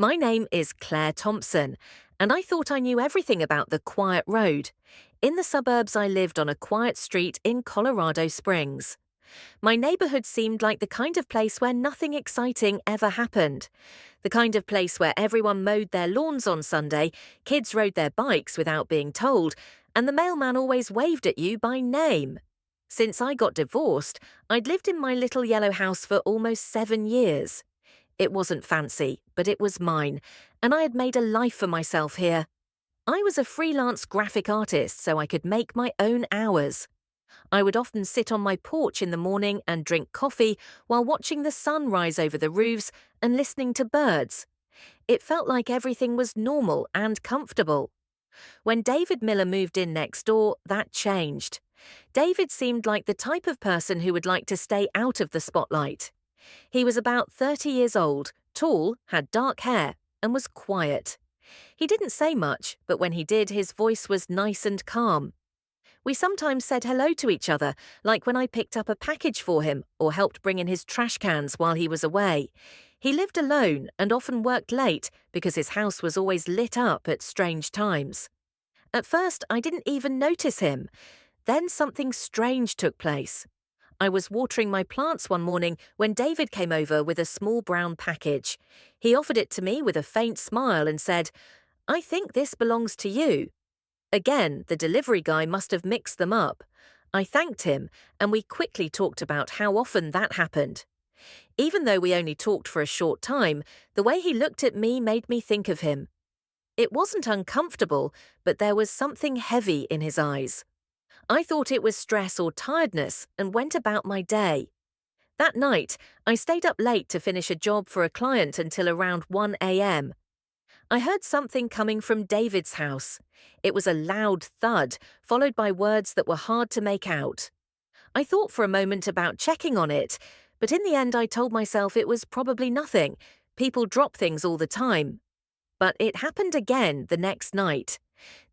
My name is Claire Thompson, and I thought I knew everything about the quiet road. In the suburbs, I lived on a quiet street in Colorado Springs. My neighborhood seemed like the kind of place where nothing exciting ever happened. The kind of place where everyone mowed their lawns on Sunday, kids rode their bikes without being told, and the mailman always waved at you by name. Since I got divorced, I'd lived in my little yellow house for almost 7 years. It wasn't fancy, but it was mine, and I had made a life for myself here. I was a freelance graphic artist, so I could make my own hours. I would often sit on my porch in the morning and drink coffee while watching the sun rise over the roofs and listening to birds. It felt like everything was normal and comfortable. When David Miller moved in next door, that changed. David seemed like the type of person who would like to stay out of the spotlight. He was about 30 years old, tall, had dark hair, and was quiet. He didn't say much, but when he did, his voice was nice and calm. We sometimes said hello to each other, like when I picked up a package for him or helped bring in his trash cans while he was away. He lived alone and often worked late because his house was always lit up at strange times. At first, I didn't even notice him. Then something strange took place. I was watering my plants one morning when David came over with a small brown package. He offered it to me with a faint smile and said, "I think this belongs to you." Again, the delivery guy must have mixed them up. I thanked him, and we quickly talked about how often that happened. Even though we only talked for a short time, the way he looked at me made me think of him. It wasn't uncomfortable, but there was something heavy in his eyes. I thought it was stress or tiredness and went about my day. That night, I stayed up late to finish a job for a client until around 1 a.m. I heard something coming from David's house. It was a loud thud, followed by words that were hard to make out. I thought for a moment about checking on it, but in the end I told myself it was probably nothing. People drop things all the time. But it happened again the next night.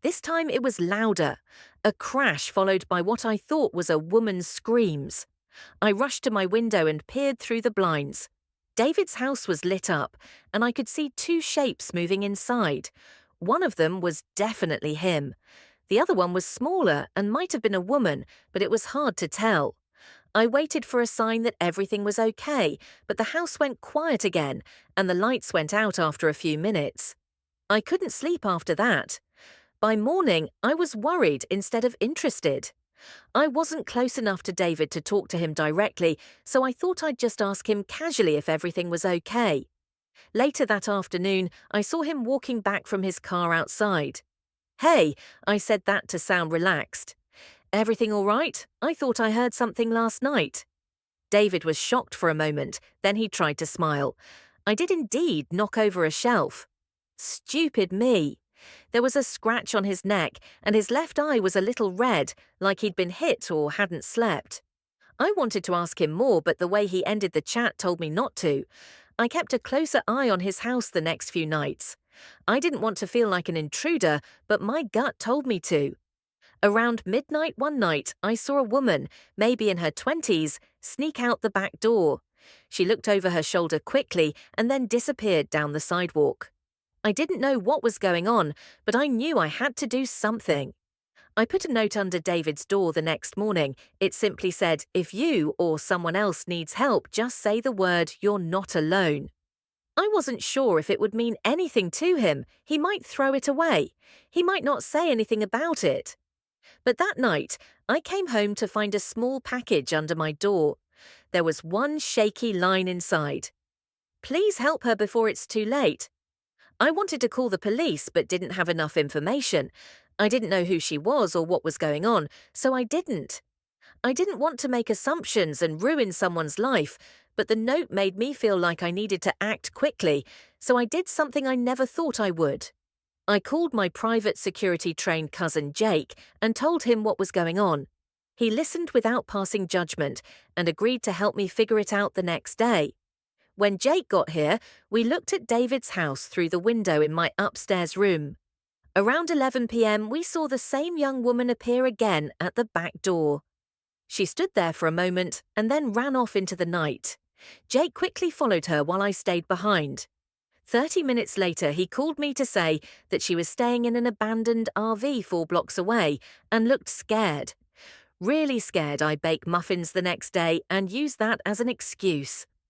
This time it was louder, a crash followed by what I thought was a woman's screams. I rushed to my window and peered through the blinds. David's house was lit up, and I could see two shapes moving inside. One of them was definitely him. The other one was smaller and might have been a woman, but it was hard to tell. I waited for a sign that everything was okay, but the house went quiet again, and the lights went out after a few minutes. I couldn't sleep after that. By morning, I was worried instead of interested. I wasn't close enough to David to talk to him directly, so I thought I'd just ask him casually if everything was okay. Later that afternoon, I saw him walking back from his car outside. "Hey," I said that to sound relaxed. "Everything all right? I thought I heard something last night." David was shocked for a moment, then he tried to smile. I did indeed knock over a shelf. Stupid me. There was a scratch on his neck, and his left eye was a little red, like he'd been hit or hadn't slept. I wanted to ask him more, but the way he ended the chat told me not to. I kept a closer eye on his house the next few nights. I didn't want to feel like an intruder, but my gut told me to. Around midnight one night, I saw a woman, maybe in her 20s, sneak out the back door. She looked over her shoulder quickly and then disappeared down the sidewalk. I didn't know what was going on, but I knew I had to do something. I put a note under David's door the next morning. It simply said, "If you or someone else needs help, just say the word, you're not alone." I wasn't sure if it would mean anything to him. He might throw it away. He might not say anything about it. But that night, I came home to find a small package under my door. There was one shaky line inside. "Please help her before it's too late." I wanted to call the police but didn't have enough information. I didn't know who she was or what was going on, so I didn't. I didn't want to make assumptions and ruin someone's life, but the note made me feel like I needed to act quickly, so I did something I never thought I would. I called my private security-trained cousin Jake and told him what was going on. He listened without passing judgment and agreed to help me figure it out the next day. When Jake got here, we looked at David's house through the window in my upstairs room. Around 11 p.m., we saw the same young woman appear again at the back door. She stood there for a moment and then ran off into the night. Jake quickly followed her while I stayed behind. 30 minutes later, he called me to say that she was staying in an abandoned RV 4 blocks away and looked scared. Really scared, I bake muffins the next day and use that as an excuse.